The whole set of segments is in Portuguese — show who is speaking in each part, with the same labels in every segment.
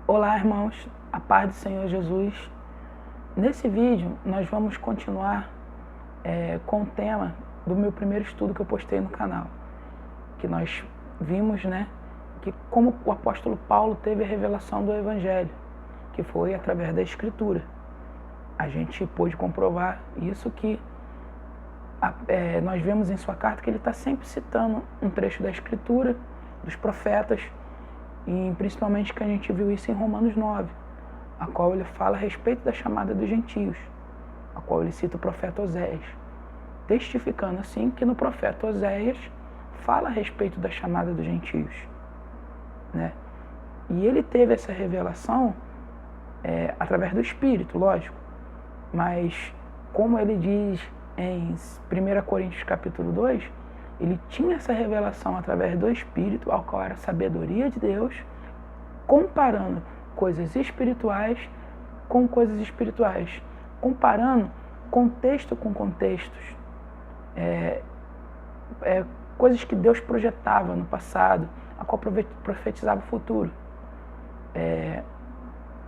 Speaker 1: Olá, irmãos, a paz do Senhor Jesus. Nesse vídeo, nós vamos continuar com o tema do meu primeiro estudo que eu postei no canal, que nós vimos, que como o apóstolo Paulo teve a revelação do Evangelho, que foi através da Escritura. A gente pôde comprovar isso que nós vemos em sua carta que ele está sempre citando um trecho da Escritura, dos profetas, e principalmente que a gente viu isso em Romanos 9, a qual ele fala a respeito da chamada dos gentios, a qual ele cita o profeta Oséias, testificando assim que no profeta Oséias fala a respeito da chamada dos gentios. E ele teve essa revelação através do Espírito, lógico, mas como ele diz em 1 Coríntios capítulo 2, ele tinha essa revelação através do Espírito, ao qual era a sabedoria de Deus, comparando coisas espirituais com coisas espirituais, comparando contexto com contextos, coisas que Deus projetava no passado, a qual profetizava o futuro.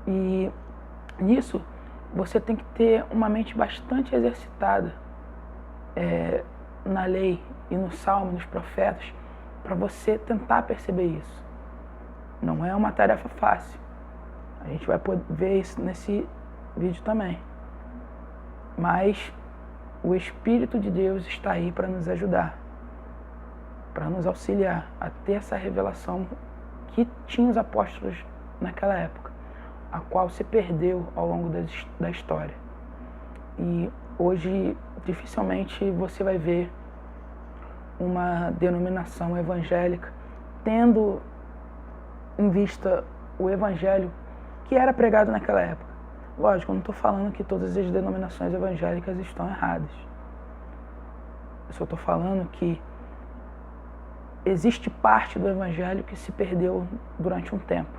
Speaker 1: E nisso você tem que ter uma mente bastante exercitada na lei e no Salmo, nos profetas, para você tentar perceber isso. Não é uma tarefa fácil. A gente vai poder ver isso nesse vídeo também. Mas o Espírito de Deus está aí para nos ajudar, para nos auxiliar a ter essa revelação que tinham os apóstolos naquela época, a qual se perdeu ao longo da história. E hoje, dificilmente você vai ver uma denominação evangélica tendo em vista o evangelho que era pregado naquela época. Lógico, eu não estou falando que todas as denominações evangélicas estão erradas. Eu só estou falando que existe parte do evangelho que se perdeu durante um tempo.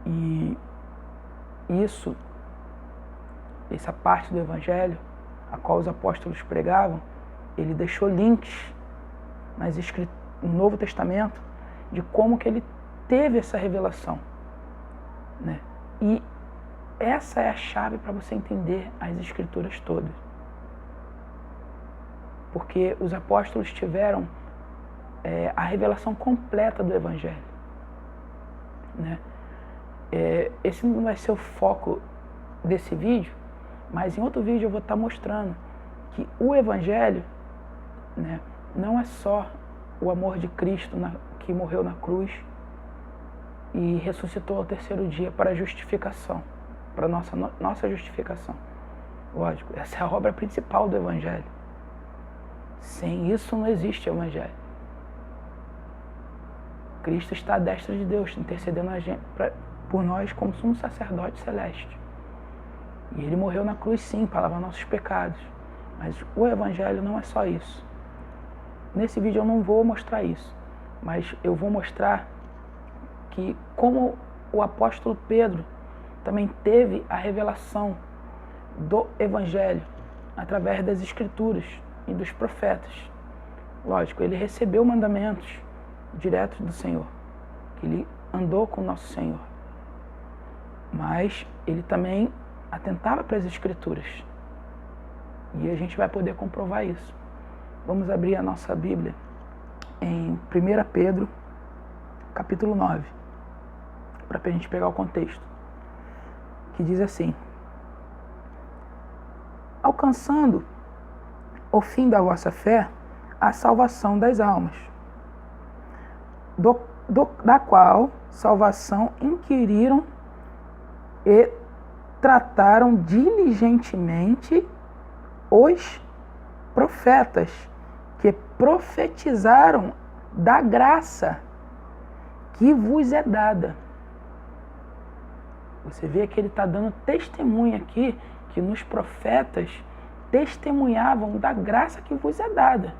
Speaker 1: E essa parte do evangelho, a qual os apóstolos pregavam, ele deixou links no Novo Testamento de como que ele teve essa revelação. E essa é a chave para você entender as Escrituras todas. Porque os apóstolos tiveram a revelação completa do Evangelho. Esse não vai ser o foco desse vídeo, mas em outro vídeo eu vou estar mostrando que o Evangelho não é só o amor de Cristo que morreu na cruz e ressuscitou ao terceiro dia para a justificação, para a nossa justificação. Lógico, essa é a obra principal do Evangelho. Sem isso não existe Evangelho. Cristo está à destra de Deus, intercedendo por nós como sumo sacerdote celeste. E ele morreu na cruz sim, para lavar nossos pecados. Mas o Evangelho não é só isso. Nesse vídeo eu não vou mostrar isso, mas eu vou mostrar que como o apóstolo Pedro também teve a revelação do Evangelho através das Escrituras e dos profetas. Lógico, ele recebeu mandamentos diretos do Senhor, que ele andou com o nosso Senhor. Mas ele também atentava para as Escrituras. E a gente vai poder comprovar isso. Vamos abrir a nossa Bíblia em 1 Pedro, capítulo 9, para a gente pegar o contexto, que diz assim: alcançando o fim da vossa fé, a salvação das almas, da qual salvação inquiriram e trataram diligentemente os profetas que profetizaram da graça que vos é dada. Você vê que ele está dando testemunho aqui, que nos profetas testemunhavam da graça que vos é dada.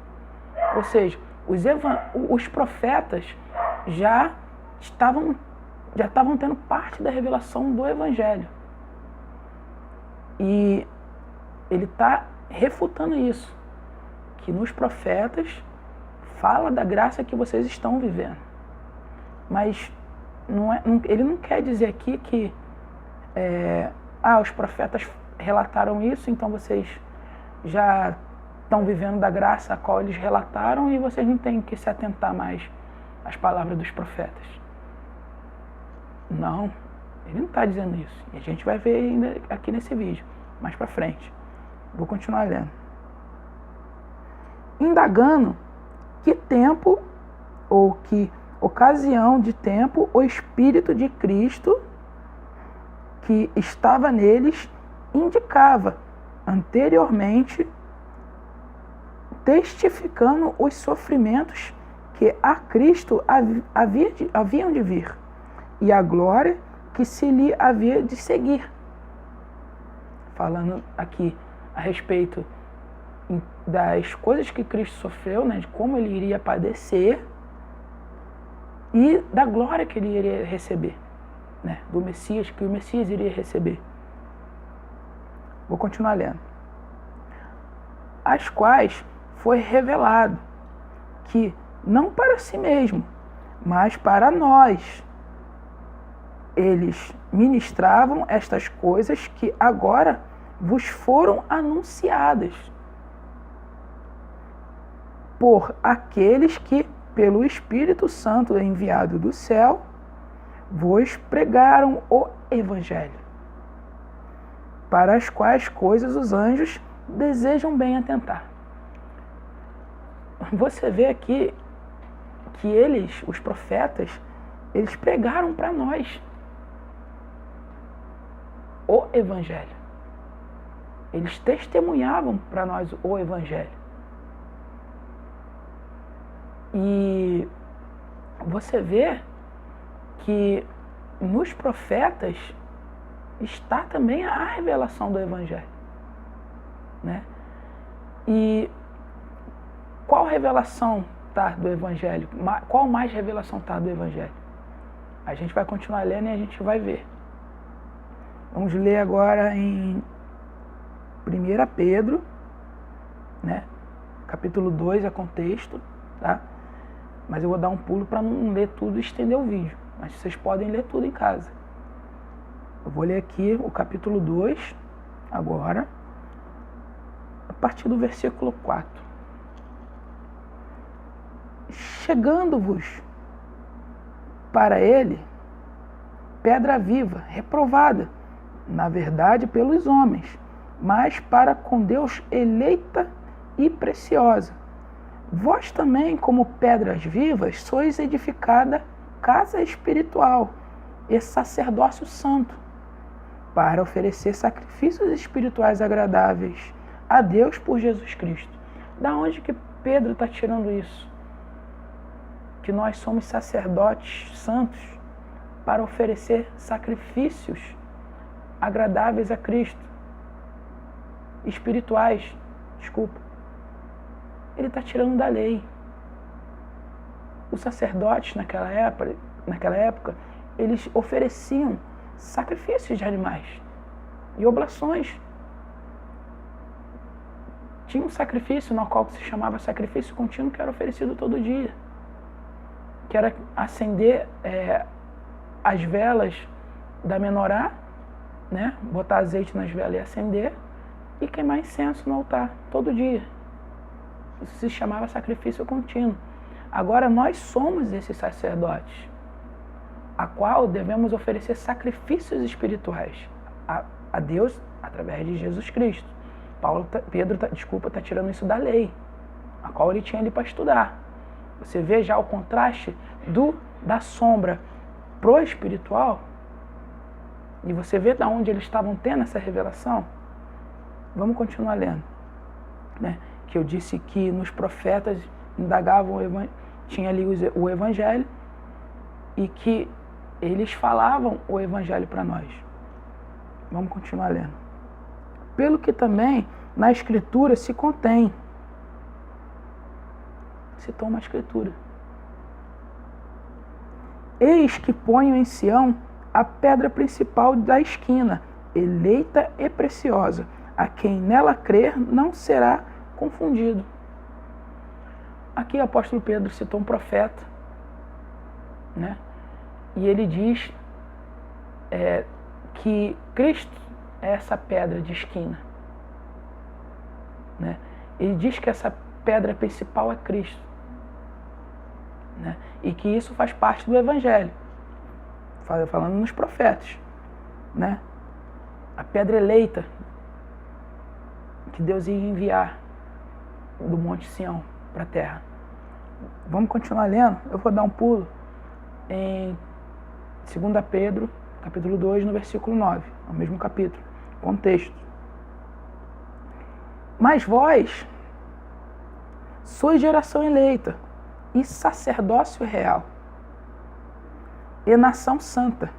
Speaker 1: Ou seja, os profetas já estavam tendo parte da revelação do Evangelho. E ele está refutando isso, que nos profetas fala da graça que vocês estão vivendo. Mas ele não quer dizer aqui que os profetas relataram isso, então vocês já estão vivendo da graça a qual eles relataram e vocês não têm que se atentar mais às palavras dos profetas. Não, ele não está dizendo isso. E a gente vai ver ainda aqui nesse vídeo, mais para frente. Vou continuar lendo. Indagando que tempo ou que ocasião de tempo o Espírito de Cristo que estava neles indicava anteriormente, testificando os sofrimentos que a Cristo haviam de vir e a glória que se lhe havia de seguir. Falando aqui a respeito das coisas que Cristo sofreu, né, de como ele iria padecer e da glória que ele iria receber, né, do Messias, que o Messias iria receber. Vou continuar lendo. As quais foi revelado que não para si mesmo, mas para nós, eles ministravam estas coisas que agora vos foram anunciadas por aqueles que, pelo Espírito Santo enviado do céu, vos pregaram o Evangelho, para as quais coisas os anjos desejam bem atentar. Você vê aqui que eles, os profetas, eles pregaram para nós o Evangelho. Eles testemunhavam para nós o Evangelho. E você vê que nos profetas está também a revelação do Evangelho, né? E qual revelação está do Evangelho? Qual mais revelação está do Evangelho? A gente vai continuar lendo e a gente vai ver. Vamos ler agora em 1 Pedro, né? Capítulo 2 é contexto, tá? Mas eu vou dar um pulo para não ler tudo e estender o vídeo. Mas vocês podem ler tudo em casa. Eu vou ler aqui o capítulo 2, agora, a partir do versículo 4. Chegando-vos para ele, pedra viva, reprovada, na verdade pelos homens, mas para com Deus eleita e preciosa. Vós também, como pedras vivas, sois edificada casa espiritual e sacerdócio santo, para oferecer sacrifícios espirituais agradáveis a Deus por Jesus Cristo. Da onde que Pedro está tirando isso? Que nós somos sacerdotes santos para oferecer sacrifícios agradáveis a Cristo, espirituais, desculpa. Ele está tirando da lei. Os sacerdotes naquela época, eles ofereciam sacrifícios de animais e oblações. Tinha um sacrifício no qual se chamava sacrifício contínuo, que era oferecido todo dia, que era acender as velas da menorá, né? Botar azeite nas velas e acender, e queimar incenso no altar todo dia. Isso se chamava sacrifício contínuo. Agora nós somos esses sacerdotes, a qual devemos oferecer sacrifícios espirituais a Deus através de Jesus Cristo. Pedro está tirando isso da lei, a qual ele tinha ali para estudar. Você vê já o contraste da sombra pro espiritual, e você vê de onde eles estavam tendo essa revelação. Vamos continuar lendo, né? Que eu disse que nos profetas indagavam, tinha ali o Evangelho, e que eles falavam o Evangelho para nós. Vamos continuar lendo. Pelo que também na Escritura se contém. Citou uma Escritura. Eis que ponho em Sião a pedra principal da esquina, eleita e preciosa. A quem nela crer não será confundido. Aqui o apóstolo Pedro citou um profeta, né? E ele diz que Cristo é essa pedra de esquina, né? Ele diz que essa pedra principal é Cristo, né? E que isso faz parte do Evangelho, falando nos profetas, né? A pedra eleita que Deus ia enviar do Monte Sião para a terra. Vamos continuar lendo? Eu vou dar um pulo em 2 Pedro, capítulo 2, no versículo 9, é o mesmo capítulo, contexto. Mas vós sois geração eleita, e sacerdócio real, e nação santa,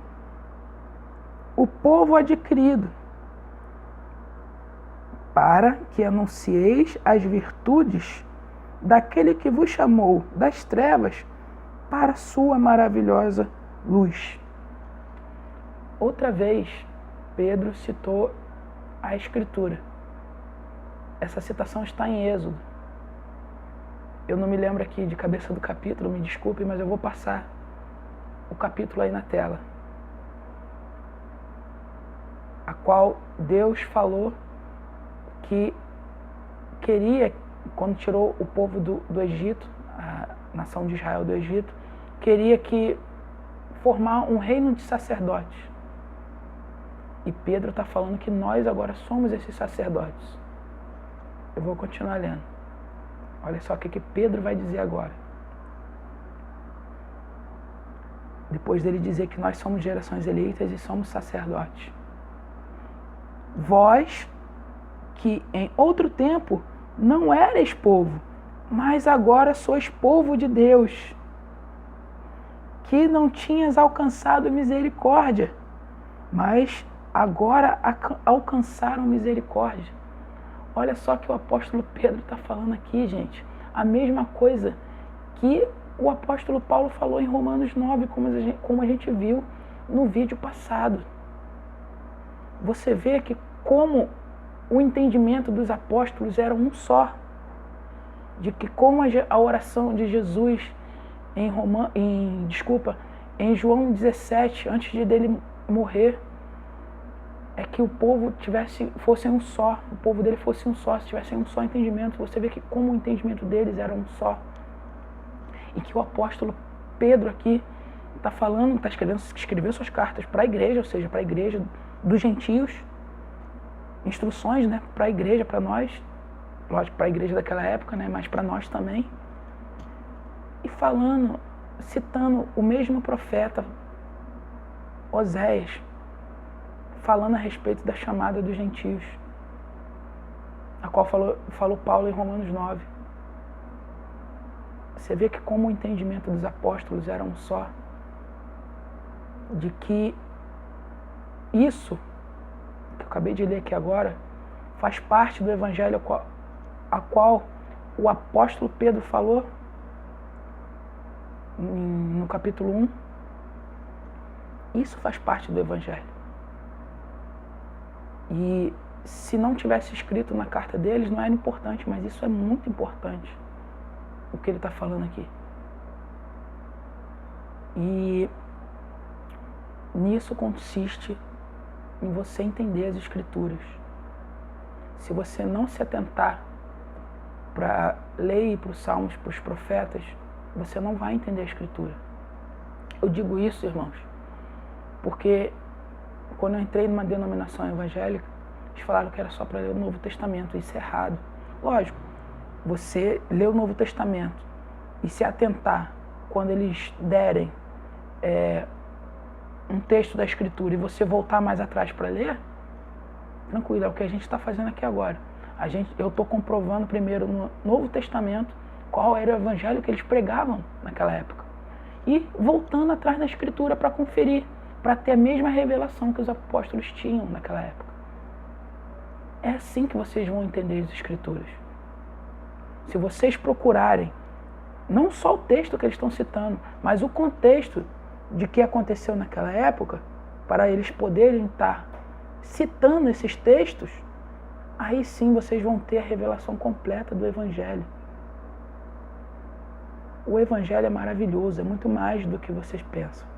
Speaker 1: o povo adquirido, para que anuncieis as virtudes daquele que vos chamou das trevas para a sua maravilhosa luz. Outra vez, Pedro citou a Escritura. Essa citação está em Êxodo. Eu não me lembro aqui de cabeça do capítulo, me desculpe, mas eu vou passar o capítulo aí na tela. A qual Deus falou que queria, quando tirou o povo do Egito, a nação de Israel do Egito, queria que formar um reino de sacerdotes. E Pedro está falando que nós agora somos esses sacerdotes. Eu vou continuar lendo. Olha só o que Pedro vai dizer agora. Depois dele dizer que nós somos gerações eleitas e somos sacerdotes. Vós, que em outro tempo não erais povo, mas agora sois povo de Deus, que não tinhas alcançado misericórdia, mas agora alcançaram misericórdia. Olha só que o apóstolo Pedro está falando aqui, gente. A mesma coisa que o apóstolo Paulo falou em Romanos 9, como a gente viu no vídeo passado. Você vê que como o entendimento dos apóstolos era um só. De que como a oração de Jesus em João 17, antes de dele morrer, é que o povo fosse um só, o povo dele fosse um só, se tivesse um só entendimento. Você vê que como o entendimento deles era um só. E que o apóstolo Pedro aqui está falando, escreveu suas cartas para a igreja, ou seja, para a igreja dos gentios, instruções, né, para a igreja, para nós, lógico, para a igreja daquela época, né, mas para nós também. E falando, citando o mesmo profeta, Oséias, falando a respeito da chamada dos gentios, a qual falou Paulo em Romanos 9. Você vê que como o entendimento dos apóstolos era um só, de que isso, que eu acabei de ler aqui agora, faz parte do evangelho a qual o apóstolo Pedro falou no capítulo 1. Isso faz parte do evangelho. E se não tivesse escrito na carta deles, não era importante, mas isso é muito importante, o que ele está falando aqui. E nisso consiste em você entender as Escrituras. Se você não se atentar para a lei, para os salmos, para os profetas, você não vai entender a Escritura. Eu digo isso, irmãos, porque quando eu entrei numa denominação evangélica, eles falaram que era só para ler o Novo Testamento. Isso é errado. Lógico, você lê o Novo Testamento e se atentar quando eles derem um texto da Escritura e você voltar mais atrás para ler, tranquilo, é o que a gente está fazendo aqui agora. Eu estou comprovando primeiro no Novo Testamento qual era o evangelho que eles pregavam naquela época. E voltando atrás da Escritura para conferir, para ter a mesma revelação que os apóstolos tinham naquela época. É assim que vocês vão entender as Escrituras. Se vocês procurarem, não só o texto que eles estão citando, mas o contexto de que aconteceu naquela época, para eles poderem estar citando esses textos, aí sim vocês vão ter a revelação completa do Evangelho. O Evangelho é maravilhoso, é muito mais do que vocês pensam.